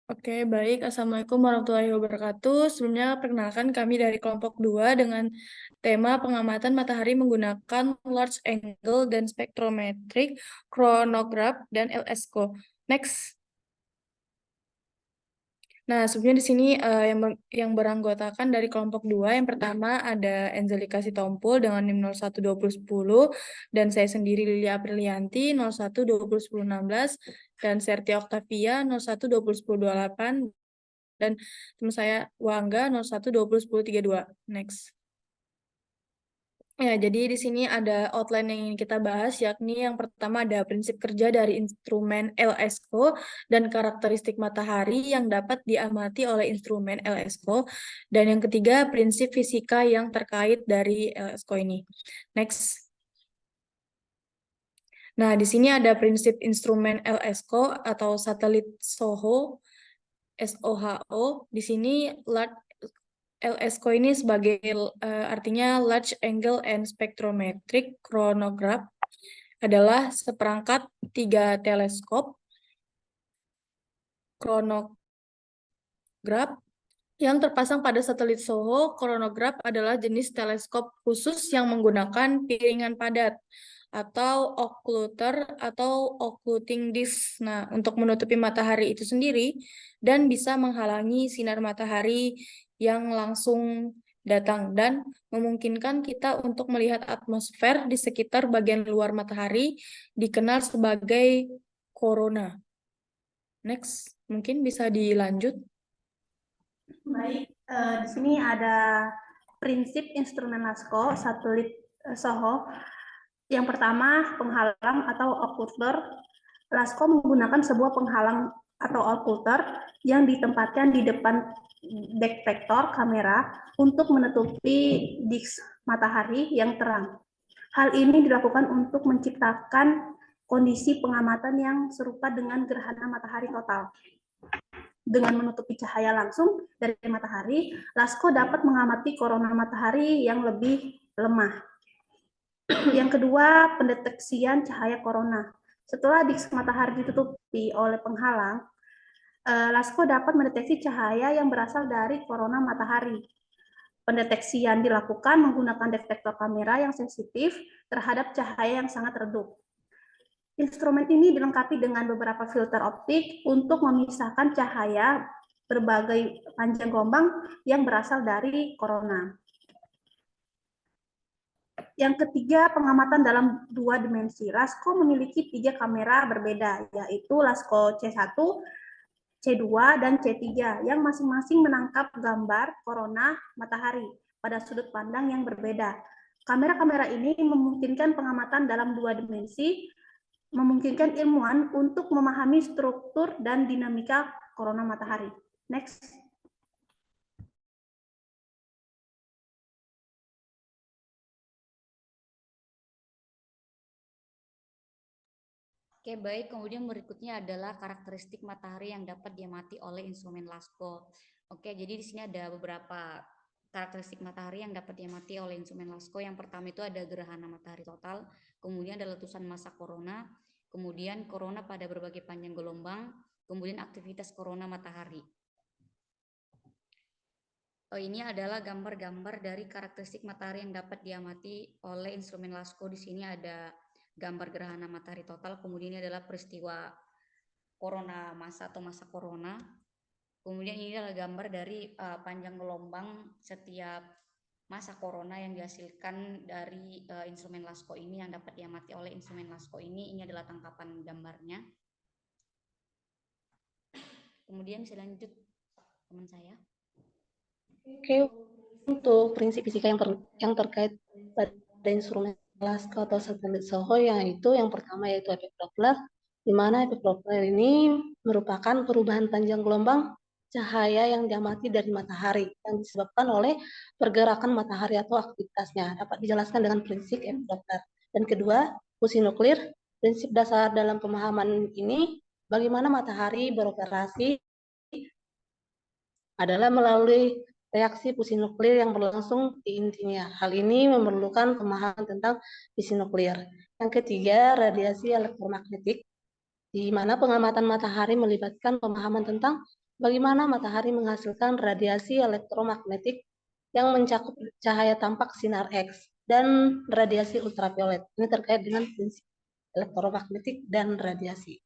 Oke, baik. Assalamualaikum warahmatullahi wabarakatuh. Sebelumnya, perkenalkan kami dari kelompok 2 dengan tema pengamatan matahari menggunakan large angle dan spectrometric, chronograph, dan LSCO. Next. Nah, sebelumnya di sini yang beranggotakan dari kelompok 2, yang pertama ada Angelika Sitompul dengan NIM 012010, dan saya sendiri Lilia Aprilianti 01201016, dan Serti Oktavia 01201028, dan teman saya Wangga 01201032. Next. Ya, jadi di sini ada outline yang ingin kita bahas, yakni yang pertama ada prinsip kerja dari instrumen LSCO dan karakteristik matahari yang dapat diamati oleh instrumen LSCO, dan yang ketiga prinsip fisika yang terkait dari LSCO ini. Next. Nah, di sini ada prinsip instrumen LSCO atau satelit SOHO, SOHO. Di sini LSCO ini sebagai artinya Large Angle and Spectrometric Chronograph adalah seperangkat 3 teleskop chronograph yang terpasang pada satelit SOHO. Chronograph adalah jenis teleskop khusus yang menggunakan piringan padat atau occluder atau occluding disk. Nah, untuk menutupi matahari itu sendiri dan bisa menghalangi sinar matahari yang langsung datang dan memungkinkan kita untuk melihat atmosfer di sekitar bagian luar matahari, dikenal sebagai corona. Next, mungkin bisa dilanjut. Baik, di sini ada prinsip instrumen LASCO satelit SOHO. Yang pertama, penghalang atau occluder. LASCO menggunakan sebuah penghalang atau occluder yang ditempatkan di depan detektor kamera untuk menutupi disk matahari yang terang. Hal ini dilakukan untuk menciptakan kondisi pengamatan yang serupa dengan gerhana matahari total. Dengan menutupi cahaya langsung dari matahari, LASCO dapat mengamati korona matahari yang lebih lemah. Yang kedua, pendeteksian cahaya korona. Setelah disk matahari ditutupi oleh penghalang, LASCO dapat mendeteksi cahaya yang berasal dari korona matahari. Pendeteksian dilakukan menggunakan detektor kamera yang sensitif terhadap cahaya yang sangat redup. Instrumen ini dilengkapi dengan beberapa filter optik untuk memisahkan cahaya berbagai panjang gelombang yang berasal dari korona. Yang ketiga, pengamatan dalam 2 dimensi. LASCO memiliki 3 kamera berbeda, yaitu LASCO C1, C2, dan C3, yang masing-masing menangkap gambar korona matahari pada sudut pandang yang berbeda. Kamera-kamera ini memungkinkan pengamatan dalam 2 dimensi, memungkinkan ilmuwan untuk memahami struktur dan dinamika korona matahari. Next. Oke, baik. Kemudian berikutnya adalah karakteristik matahari yang dapat diamati oleh instrumen LASCO. Oke, jadi di sini ada beberapa karakteristik matahari yang dapat diamati oleh instrumen LASCO. Yang pertama itu ada gerhana matahari total, kemudian ada letusan massa korona, kemudian korona pada berbagai panjang gelombang, kemudian aktivitas korona matahari. Ini adalah gambar-gambar dari karakteristik matahari yang dapat diamati oleh instrumen LASCO. Di sini ada gambar gerhana matahari total, kemudian ini adalah peristiwa corona massa atau massa corona. Kemudian ini adalah gambar dari panjang gelombang setiap massa corona yang dihasilkan dari instrumen LASCO ini yang dapat diamati oleh instrumen LASCO ini. Ini adalah tangkapan gambarnya. Kemudian bisa lanjut teman saya. Oke, untuk prinsip fisika yang terkait pada instrumen LASCO atau satelit SOHO yang pertama yaitu efek Doppler, di mana efek Doppler ini merupakan perubahan panjang gelombang cahaya yang diamati dari matahari yang disebabkan oleh pergerakan matahari atau aktivitasnya. Dapat dijelaskan dengan prinsip efek Doppler. Dan kedua, fusi nuklir. Prinsip dasar dalam pemahaman ini bagaimana matahari beroperasi adalah melalui reaksi fusi nuklir yang berlangsung di intinya. Hal ini memerlukan pemahaman tentang fisi nuklir. Yang ketiga, radiasi elektromagnetik, di mana pengamatan matahari melibatkan pemahaman tentang bagaimana matahari menghasilkan radiasi elektromagnetik yang mencakup cahaya tampak sinar X dan radiasi ultraviolet. Ini terkait dengan prinsip elektromagnetik dan radiasi.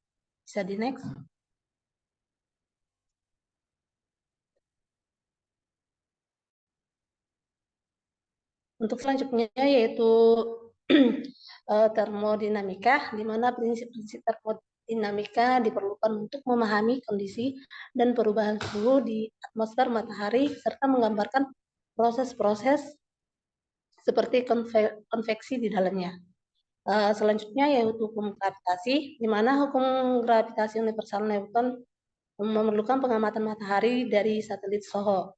Bisa di next. Untuk selanjutnya yaitu termodinamika, di mana prinsip-prinsip termodinamika diperlukan untuk memahami kondisi dan perubahan suhu di atmosfer matahari serta menggambarkan proses-proses seperti konveksi di dalamnya. Selanjutnya yaitu hukum gravitasi, di mana hukum gravitasi universal Newton memerlukan pengamatan matahari dari satelit SOHO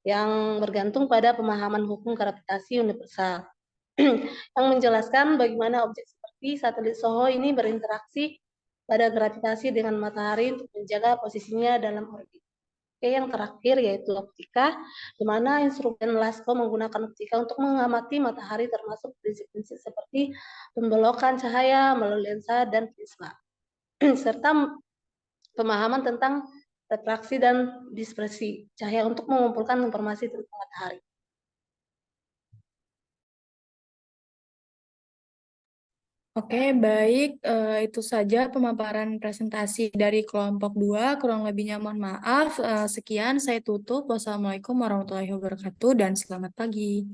yang bergantung pada pemahaman hukum gravitasi universal yang menjelaskan bagaimana objek seperti satelit SOHO ini berinteraksi pada gravitasi dengan matahari untuk menjaga posisinya dalam orbit. Oke, yang terakhir yaitu optika, di mana instrumen LASCO menggunakan optika untuk mengamati matahari termasuk prinsip-prinsip seperti pembelokan cahaya melalui lensa dan prisma, serta pemahaman tentang refraksi dan dispersi cahaya untuk mengumpulkan informasi tentang matahari. Oke, baik. Itu saja pemaparan presentasi dari kelompok 2. Kurang lebihnya mohon maaf. Sekian, saya tutup. Wassalamualaikum warahmatullahi wabarakatuh dan selamat pagi.